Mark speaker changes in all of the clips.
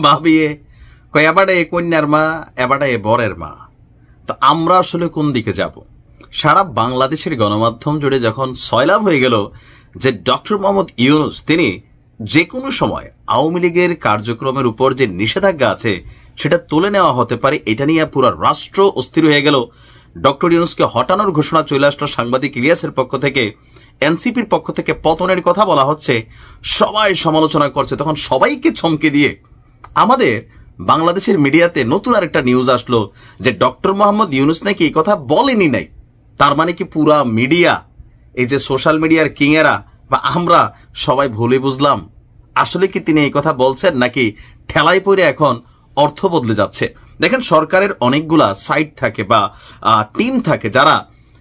Speaker 1: ভাবিয়ে কয় এবারে এ কন্যার মা, এবারে এ বরের মা। তো আমরা আসলে কোন দিকে যাব? সারা বাংলাদেশের গণমাধ্যম জুড়ে যখন সয়লাভ হয়ে গেল যে ডক্টর মোহাম্মদ ইউনূস তিনি যে কোনো সময় আওয়ামী লীগের কার্যক্রমের উপর যে নিষেধাজ্ঞা আছে সেটা তুলে নেওয়া হতে পারে, এটা নিয়ে পুরো রাষ্ট্র অস্থির হয়ে গেল। ডক্টর ইউনূসকে হটানোর ঘোষণা চলে আসলো সাংবাদিক ইলিয়াসের পক্ষ থেকে, এনসিপির পক্ষ থেকে পতনের কথা বলা হচ্ছে, সবাই সমালোচনা করছে। তখন সবাইকে চমকে দিয়ে আমাদের বাংলাদেশের মিডিয়াতে নতুন আরেকটা নিউজ আসলো যে ডক্টর মোহাম্মদ ইউনূস নাকি এই কথা বলেনি নাই। তার মানে কি পুরা মিডিয়া, এই যে সোশ্যাল মিডিয়ার কিংয়েরা বা আমরা সবাই ভুলে বুঝলাম আসলে কি তিনি এই কথা বলছেন, নাকি ঠেলায় পড়ে এখন অর্থ বদলে যাচ্ছে? দেখেন, সরকারের অনেকগুলা সাইট থাকে বা টিম থাকে যারা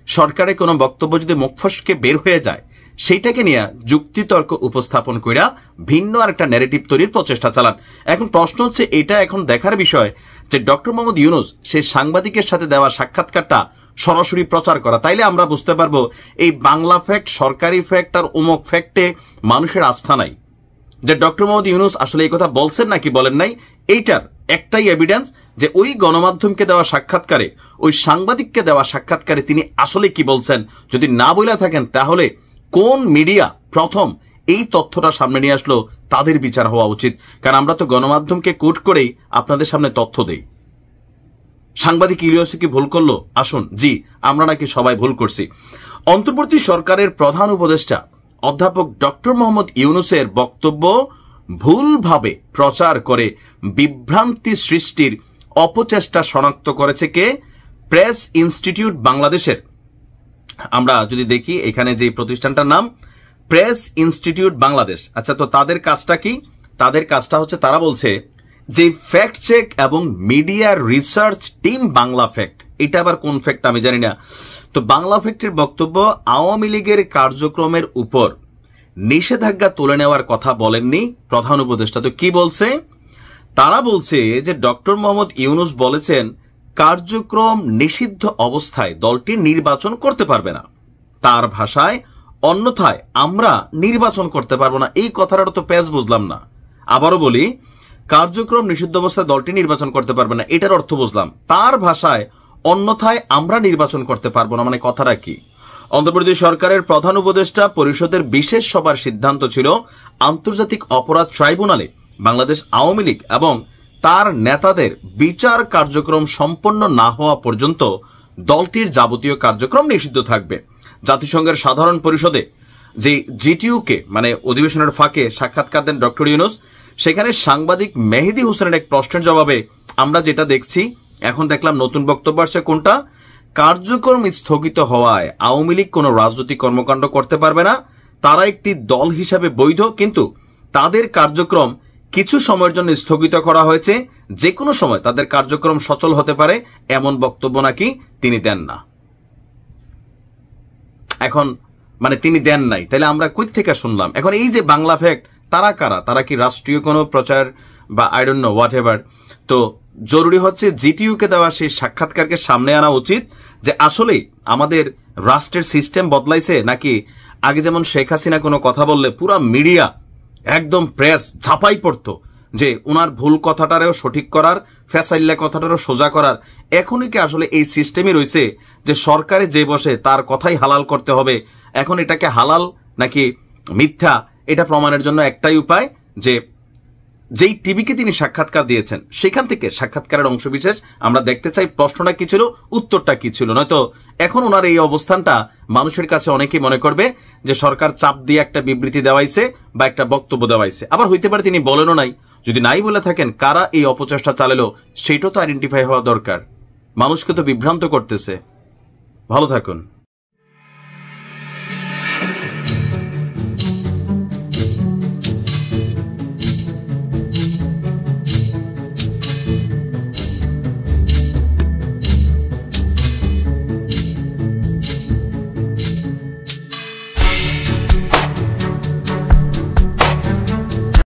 Speaker 1: সরকারের কোনো বক্তব্য যদি মুখ ফসকে বের হয়ে যায় সেইটাকে নিয়ে যুক্তিতর্ক উপস্থাপন কইরা ভিন্ন আরেকটা ন্যারেটিভ তৈরির প্রচেষ্টা চালান। এখন প্রশ্ন হচ্ছে, এটা এখন দেখার বিষয় যে ডক্টর মোহাম্মদ ইউনূস সেই সাংবাদিকের সাথে দেওয়া সাক্ষাৎকারটা সরাসরি প্রচার করা, তাইলে আমরা বুঝতে পারবো এই বাংলা ফ্যাক্ট, সরকারি ফ্যাক্ট আর অমুক ফ্যাক্টে মানুষের আস্থা নাই। যে ডক্টর মোহাম্মদ ইউনূস আসলে এই কথা বলছেন নাকি বলেন নাই, এইটার একটাই এভিডেন্স যে ওই গণমাধ্যমকে দেওয়া সাক্ষাৎকারে, ওই সাংবাদিককে দেওয়া সাক্ষাৎকারে তিনি আসলে কি বলছেন। যদি না বলে থাকেন তাহলে কোন মিডিয়া প্রথম এই তথ্যটা সামনে নিয়ে আসলো তাদের বিচার হওয়া উচিত। কারণ আমরা তো গণমাধ্যমকে কোট করেই আপনাদের সামনে তথ্য দেই। সাংবাদিক ইলিয়াস কি ভুল করলো? আসুন, জি, আমরা নাকি সবাই ভুল করছি। অন্তর্বর্তী সরকারের প্রধান উপদেষ্টা অধ্যাপক ডক্টর মোহাম্মদ ইউনূসের বক্তব্য ভুলভাবে প্রচার করে বিভ্রান্তি সৃষ্টির অপচেষ্টা শনাক্ত করেছে কে? প্রেস ইনস্টিটিউট বাংলাদেশের। আমরা যদি দেখি এখানে যে প্রতিষ্ঠানটার নাম প্রেস ইনস্টিটিউট বাংলাদেশ। আচ্ছা, তো তাদের কাজটা কি? তাদের কাজটা হচ্ছে, তারা বলছে যে ফ্যাক্ট চেক এবং media research team Bangla fact, এটা আবার কোন ফ্যাক্ট আমি জানি না। তো বাংলা ফ্যাক্টের বক্তব্য, আওয়ামী লীগের কার্যক্রমের উপর নিষেধাজ্ঞা তুলে নেওয়ার কথা বলেননি প্রধান উপদেষ্টা। তো কি বলছে? তারা বলছে যে ডক্টর মোহাম্মদ ইউনূস বলেছেন কার্যক্রম নিষিদ্ধ অবস্থায় দলটি নির্বাচন করতে পারবে না। তার ভাষায়, অন্যথায় আমরা নির্বাচন করতে পারবো না। এই কথাটা তো প্যাচ বুঝলাম না। আবারও বলি, কার্যক্রম নিষিদ্ধ অবস্থায় দলটি নির্বাচন করতে পারবে না, এটার অর্থ বুঝলাম। তার ভাষায়, অন্যথায় আমরা নির্বাচন করতে পারবো না, মানে কথাটা কি? অন্তর্বর্তী সরকারের প্রধান উপদেষ্টা পরিষদের বিশেষ সভার সিদ্ধান্ত ছিল আন্তর্জাতিক অপরাধ ট্রাইব্যুনালে বাংলাদেশ আওয়ামী লীগ এবং তার নেতাদের বিচার কার্যক্রম সম্পন্ন না হওয়া পর্যন্ত দলটির যাবতীয় কার্যক্রম নিষিদ্ধ থাকবে। জাতিসংঘের সাধারণ পরিষদে যে জিটিইউকে মানে অধিবেশনের ফাঁকে সাক্ষাৎকার দেন ডক্টর ইউনূস, সেখানে সাংবাদিক মেহেদী হোসেনের এক প্রশ্নের জবাবে আমরা যেটা দেখছি, এখন দেখলাম নতুন বক্তব্য আসছে কোনটা? কার্যক্রম স্থগিত হওয়ায় আওয়ামী লীগ কোনো রাজনৈতিক কর্মকাণ্ড করতে পারবে না। তারা একটি দল হিসাবে বৈধ, কিন্তু তাদের কার্যক্রম কিছু সময়ের জন্য স্থগিত করা হয়েছে, যে কোনো সময় তাদের কার্যক্রম সচল হতে পারে, এমন বক্তব্য নাকি তিনি দেন না। এখন মানে তিনি দেন নাই, তাহলে আমরা কই থেকে শুনলাম? এখন এই যে বাংলা ফ্যাক্ট, তারা কারা? তারা কি রাষ্ট্রীয় কোনো প্রচার বা I don't know what ever? তো জরুরি হচ্ছে জিটিইউকে দেওয়া সেই সাক্ষাৎকারকে সামনে আনা উচিত যে আসলে আমাদের রাষ্ট্রের সিস্টেম বদলাইছে নাকি আগে যেমন শেখ হাসিনা কোনো কথা বললে পুরা মিডিয়া একদম প্রেস ঝাঁপাই পড়তো যে ওনার ভুল কথাটারেও সঠিক করার, ফেসাইল্লা কথাটারও সোজা করার। এখনই কি আসলে এই সিস্টেমই রয়েছে যে সরকারে যে বসে তার কথাই হালাল করতে হবে? এখন এটাকে হালাল নাকি মিথ্যা এটা প্রমাণের জন্য একটাই উপায়, যে যেই টিভিকে তিনি সাক্ষাৎকার দিয়েছেন সেখান থেকে সাক্ষাৎকারের অংশবিশেষ আমরা দেখতে চাই। প্রশ্নটা কি ছিল, উত্তরটা কি ছিল? নয়তো এখন ওনার এই অবস্থানটা মানুষের কাছে অনেকেই মনে করবে যে সরকার চাপ দিয়ে একটা বিবৃতি দেওয়াইছে বা একটা বক্তব্য দেওয়াইছে। আবার হইতে পারে তিনি বলেনও নাই। যদি নাই বলে থাকেন, কারা এই অপচেষ্টা চালালো সেইটাও তো আইডেন্টিফাই হওয়া দরকার। মানুষকে তো বিভ্রান্ত করতেছে। ভালো থাকুন।